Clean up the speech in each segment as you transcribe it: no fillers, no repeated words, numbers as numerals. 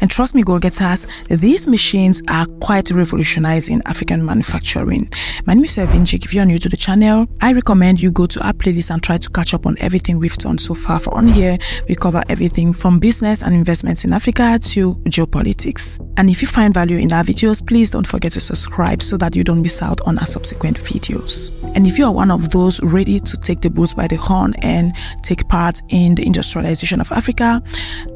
And trust me, goal-getters, these machines are quite revolutionizing African manufacturing. My name is Vinjik. If you're new to the channel, I recommend you go to our playlist and try to catch up on everything we've done so far. For on here, we cover everything from business and investments in Africa to geopolitics. And if you find value in our videos, please don't forget to subscribe so that you don't miss out on our subsequent videos. And if you are one of those ready to take the bulls by the horn and take part in the industrialization of Africa,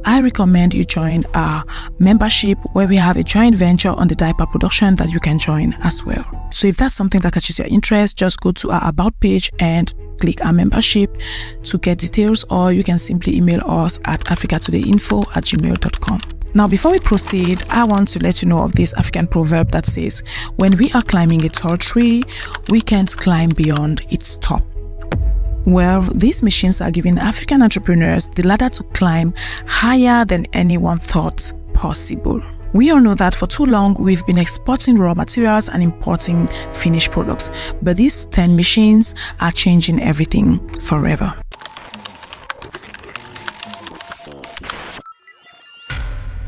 I recommend you join our membership, where we have a joint venture on the diaper production that you can join as well. So if that's something that catches your interest, just go to our about page and click our membership to get details, or you can simply email us at africatodayinfo@gmail.com. Now, before we proceed, I want to let you know of this African proverb that says, when we are climbing a tall tree, we can't climb beyond its top. Well, these machines are giving African entrepreneurs the ladder to climb higher than anyone thought possible. We all know that for too long we've been exporting raw materials and importing finished products, but these 10 machines are changing everything forever.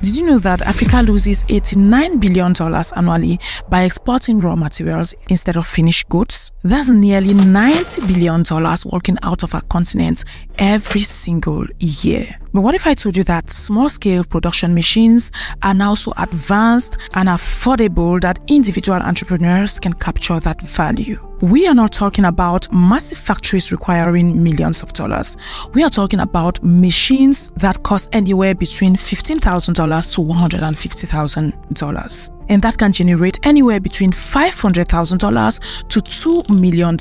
Did you know that Africa loses $89 billion annually by exporting raw materials instead of finished goods? That's nearly $90 billion walking out of our continent every single year. But what if I told you that small-scale production machines are now so advanced and affordable that individual entrepreneurs can capture that value? We are not talking about massive factories requiring millions of dollars. We are talking about machines that cost anywhere between $15,000 to $150,000. And that can generate anywhere between $500,000 to $2 million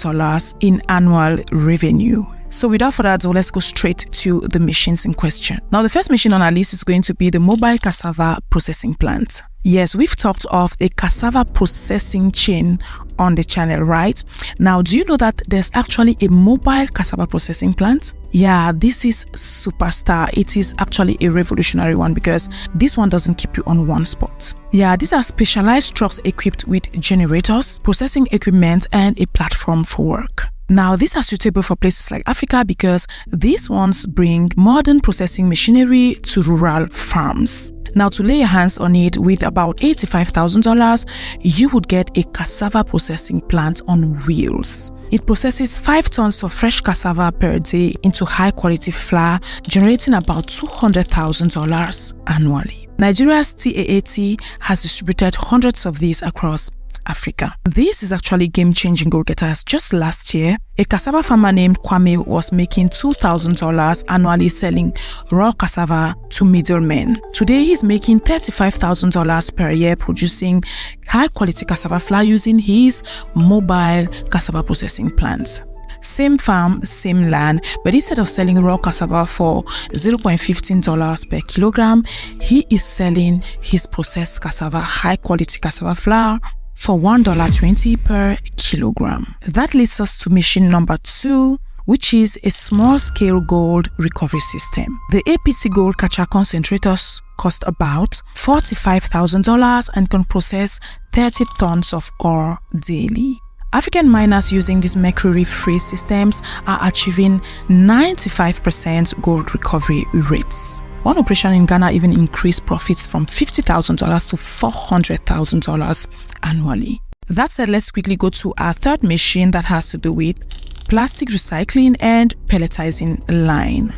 in annual revenue. So without further ado, let's go straight to the machines in question. Now, the first machine on our list is going to be the mobile cassava processing plant. Yes, we've talked of the cassava processing chain on the channel, right? Now, do you know that there's actually a mobile cassava processing plant? Yeah, this is superstar. It is actually a revolutionary one because this one doesn't keep you on one spot. Yeah, these are specialized trucks equipped with generators, processing equipment, and a platform for work. Now, these are suitable for places like Africa because these ones bring modern processing machinery to rural farms. Now, to lay your hands on it with about $85,000, you would get a cassava processing plant on wheels. It processes 5 tons of fresh cassava per day into high-quality flour, generating about $200,000 annually. Nigeria's TAAT has distributed hundreds of these across Africa. This is actually game-changing, goal-getters. Just last year, a cassava farmer named Kwame was making $2,000 annually selling raw cassava to middlemen. Today, he's making $35,000 per year producing high-quality cassava flour using his mobile cassava processing plant. Same farm, same land, but instead of selling raw cassava for $0.15 per kilogram, he is selling his processed cassava, high-quality cassava flour, for $1.20 per kilogram. That leads us to machine number 2, which is a small-scale gold recovery system. The APT gold catcher concentrators cost about $45,000 and can process 30 tons of ore daily. African miners using these mercury-free systems are achieving 95% gold recovery rates. One operation in Ghana even increased profits from $50,000 to $400,000 annually. That said, let's quickly go to our third machine that has to do with plastic recycling and pelletizing line.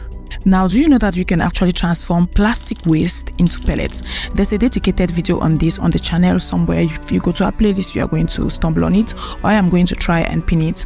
Now, do you know that you can actually transform plastic waste into pellets? There's a dedicated video on this on the channel somewhere. If you go to our playlist, you are going to stumble on it, or I am going to try and pin it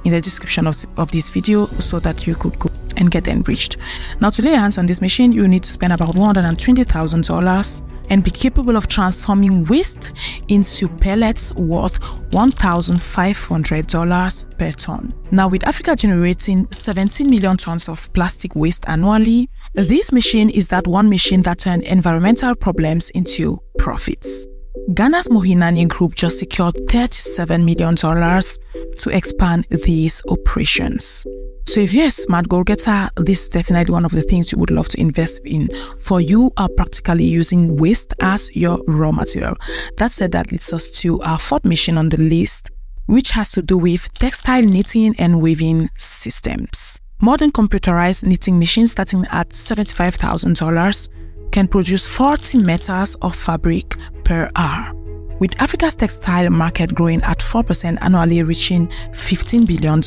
in the description of this video so that you could go and get enriched. Now, to lay hands on this machine, you need to spend about $120,000 and be capable of transforming waste into pellets worth $1,500 per ton. Now, with Africa generating 17 million tons of plastic waste annually, this machine is that one machine that turned environmental problems into profits. Ghana's Mohinani Group just secured $37 million to expand these operations. So if you're a smart goal-getter, this is definitely one of the things you would love to invest in, for you are practically using waste as your raw material. That said, that leads us to our fourth mission on the list, which has to do with textile knitting and weaving systems. Modern computerized knitting machines starting at $75,000 can produce 40 meters of fabric per hour. With Africa's textile market growing at 4% annually, reaching $15 billion,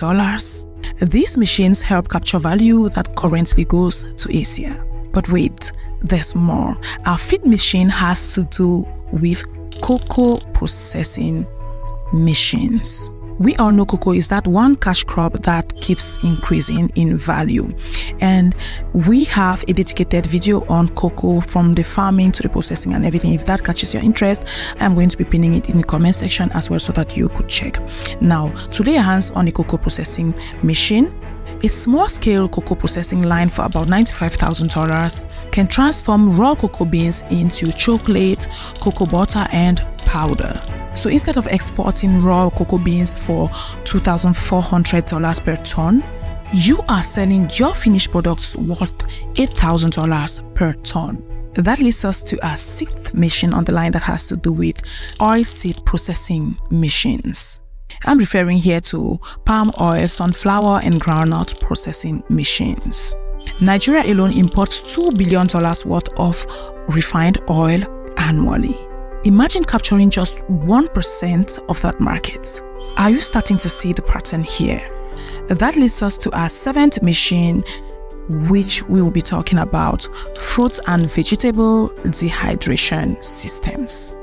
these machines help capture value that currently goes to Asia. But wait, there's more. Our feed machine has to do with cocoa processing machines. We all know cocoa is that one cash crop that keeps increasing in value. And we have a dedicated video on cocoa, from the farming to the processing and everything. If that catches your interest, I'm going to be pinning it in the comment section as well so that you could check. Now, to lay your hands on a cocoa processing machine, a small-scale cocoa processing line for about $95,000 can transform raw cocoa beans into chocolate, cocoa butter, and powder. So instead of exporting raw cocoa beans for $2,400 per ton, you are selling your finished products worth $8,000 per ton. That leads us to our sixth machine on the line that has to do with oilseed processing machines. I'm referring here to palm oil, sunflower, and groundnut processing machines. Nigeria alone imports $2 billion worth of refined oil annually. Imagine capturing just 1% of that market. Are you starting to see the pattern here? That leads us to our seventh machine, which we will be talking about fruit and vegetable dehydration systems.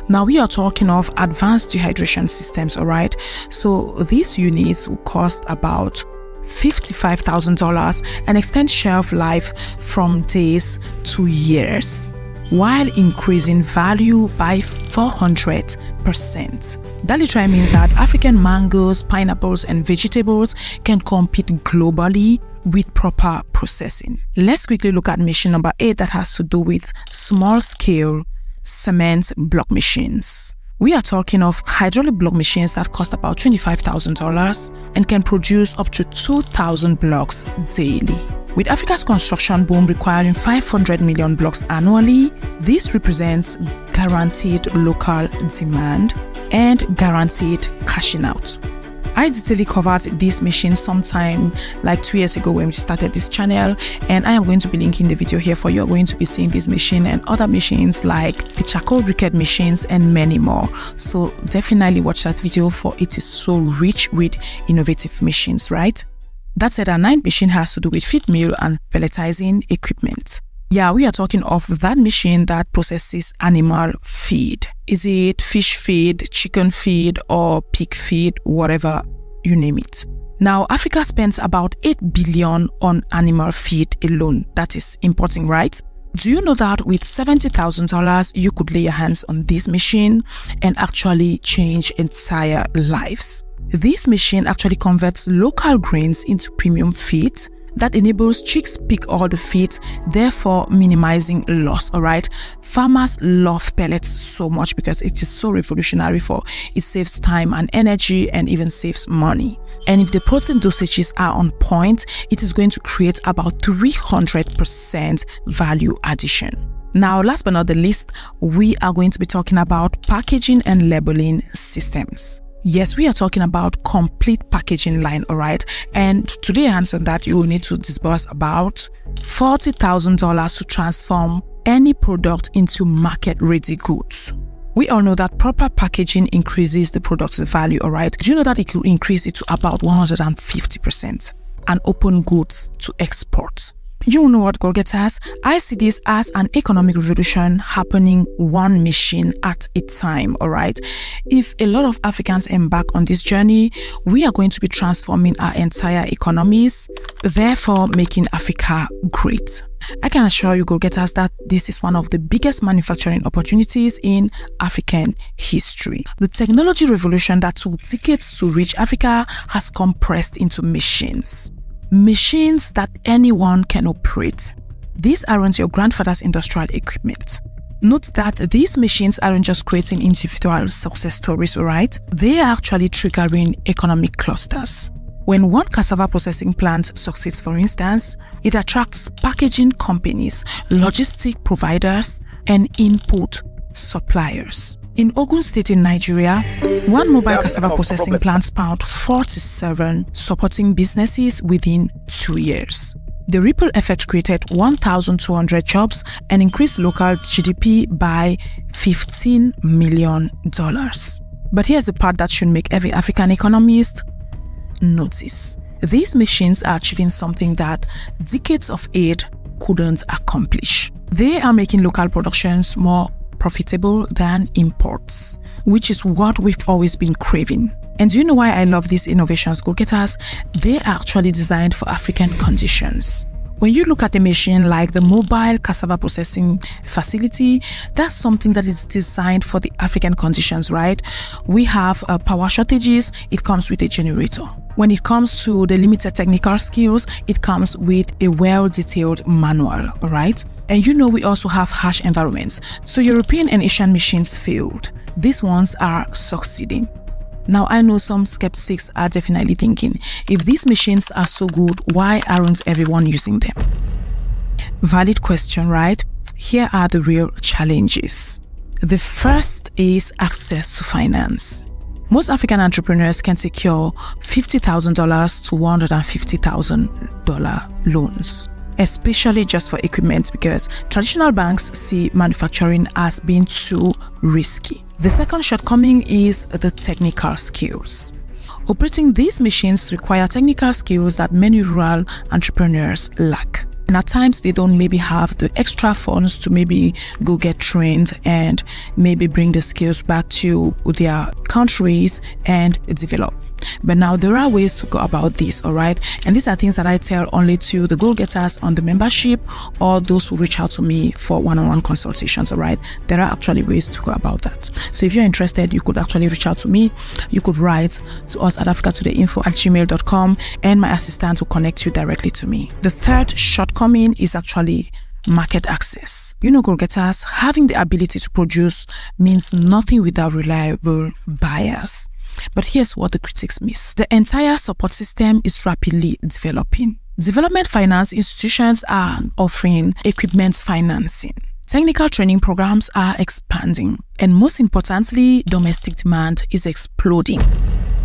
Now we are talking of advanced dehydration systems, alright? So these units will cost about $55,000 and extend shelf life from days to years, while increasing value by 400%. That literally means that African mangoes, pineapples, and vegetables can compete globally with proper processing. Let's quickly look at machine number 8 that has to do with small-scale cement block machines. We are talking of hydraulic block machines that cost about $25,000 and can produce up to 2,000 blocks daily. With Africa's construction boom requiring 500 million blocks annually, this represents guaranteed local demand and guaranteed cashing out. I detailedly covered this machine sometime like 2 years ago when we started this channel, and I am going to be linking the video here for you. You're going to be seeing this machine and other machines like the charcoal briquette machines and many more. So definitely watch that video, for it is so rich with innovative machines, right? That said, our ninth machine has to do with feed mill and pelletizing equipment. Yeah, we are talking of that machine that processes animal feed. Is it fish feed, chicken feed, or pig feed, whatever you name it. Now, Africa spends about $8 billion on animal feed alone. That is importing, right? Do you know that with $70,000, you could lay your hands on this machine and actually change entire lives? This machine actually converts local grains into premium feed that enables chicks pick all the feed, therefore minimizing loss, alright? Farmers love pellets so much because it is so revolutionary, for it saves time and energy and even saves money. And if the protein dosages are on point, it is going to create about 300% value addition. Now, last but not the least, we are going to be talking about packaging and labeling systems. Yes, we are talking about complete packaging line, alright? And to lay hands on that, you will need to disburse about $40,000 to transform any product into market-ready goods. We all know that proper packaging increases the product's value, alright? Do you know that it could increase it to about 150% and open goods to export? You know what, go-getters? I see this as an economic revolution happening one machine at a time, alright? If a lot of Africans embark on this journey, we are going to be transforming our entire economies, therefore making Africa great. I can assure you, go-getters, that this is one of the biggest manufacturing opportunities in African history. The technology revolution that took decades to reach Africa has compressed into machines. Machines that anyone can operate. These aren't your grandfather's industrial equipment. Note that these machines aren't just creating individual success stories, alright? They are actually triggering economic clusters. When one cassava processing plant succeeds, for instance, it attracts packaging companies, logistic providers, and input suppliers. In Ogun State in Nigeria, one mobile cassava processing plant spawned 47, supporting businesses within 2 years. The ripple effect created 1,200 jobs and increased local GDP by $15 million. But here's the part that should make every African economist notice. These machines are achieving something that decades of aid couldn't accomplish. They are making local productions more profitable than imports, which is what we've always been craving. And do you know why I love these innovations, go-getters? They are actually designed for African conditions. When you look at a machine like the mobile cassava processing facility, that's something that is designed for the African conditions, right? We have power shortages, it comes with a generator. When it comes to the limited technical skills, it comes with a well-detailed manual, right? And you know we also have harsh environments. So European and Asian machines failed. These ones are succeeding. Now, I know some skeptics are definitely thinking, if these machines are so good, why aren't everyone using them? Valid question, right? Here are the real challenges. The first is access to finance. Most African entrepreneurs can secure $50,000 to $150,000 loans, especially just for equipment, because traditional banks see manufacturing as being too risky. The second shortcoming is the technical skills. Operating these machines require technical skills that many rural entrepreneurs lack. And at times they don't maybe have the extra funds to maybe go get trained and maybe bring the skills back to their countries and develop. But now there are ways to go about this, all right? And these are things that I tell only to the goal-getters on the membership or those who reach out to me for one-on-one consultations, all right? There are actually ways to go about that. So if you're interested, you could actually reach out to me. You could write to us at africatodayinfo@gmail.com and my assistant will connect you directly to me. The third shortcoming is actually market access. You know, goal-getters, having the ability to produce means nothing without reliable buyers. But here's what the critics miss. The entire support system is rapidly developing. Development finance institutions are offering equipment financing. Technical training programs are expanding. And most importantly, domestic demand is exploding.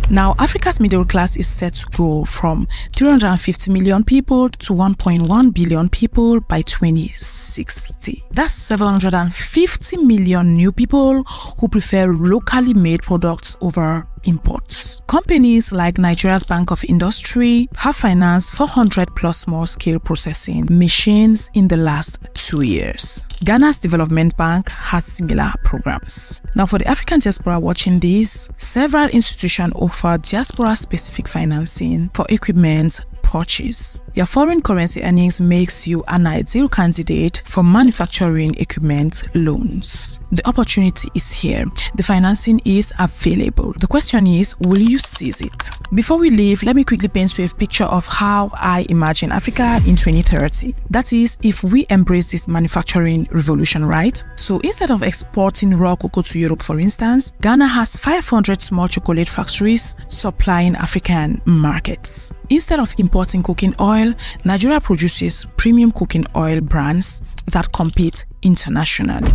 Now, Africa's middle class is set to grow from 350 million people to 1.1 billion people by 2060. That's 750 million new people who prefer locally made products over imports. Companies like Nigeria's Bank of Industry have financed 400 plus small-scale processing machines in the last 2 years. Ghana's Development Bank has similar programs. Now, for the African diaspora watching this, several institutions offer diaspora-specific financing for equipment purchase. Your foreign currency earnings makes you an ideal candidate for manufacturing equipment loans. The opportunity is here. The financing is available. The question is, will you seize it? Before we leave, let me quickly paint you a picture of how I imagine Africa in 2030. That is, if we embrace this manufacturing revolution, right? So instead of exporting raw cocoa to Europe, for instance, Ghana has 500 small chocolate factories supplying African markets. Instead of importing cooking oil, Nigeria produces premium cooking oil brands that compete internationally.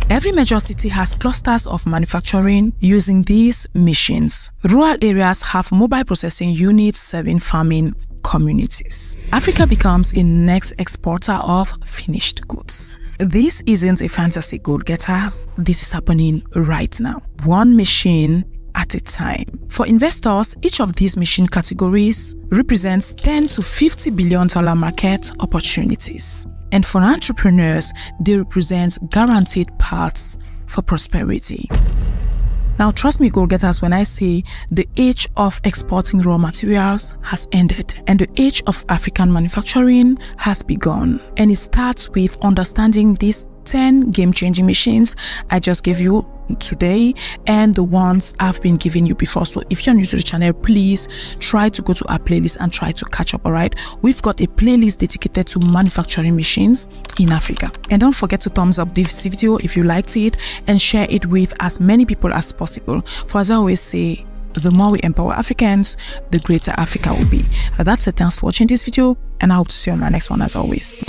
Every major city has clusters of manufacturing using these machines. Rural areas have mobile processing units serving farming communities. Africa becomes a next exporter of finished goods. This isn't a fantasy, goal-getter. This is happening right now. One machine at a time. For investors, each of these machine categories represents $10 to $50 billion market opportunities. And for entrepreneurs, they represent guaranteed paths for prosperity. Now, trust me, goal-getters, when I say the age of exporting raw materials has ended and the age of African manufacturing has begun. And it starts with understanding these 10 game-changing machines I just gave you today and the ones I've been giving you before. So if you're new to the channel, please try to go to our playlist and try to catch up, all right? We've got a playlist dedicated to manufacturing machines in Africa. And don't forget to thumbs up this video if you liked it and share it with as many people as possible. For as I always say, the more we empower Africans, the greater Africa will be. That's it. Thanks for watching this video and I hope to see you on my next one as always.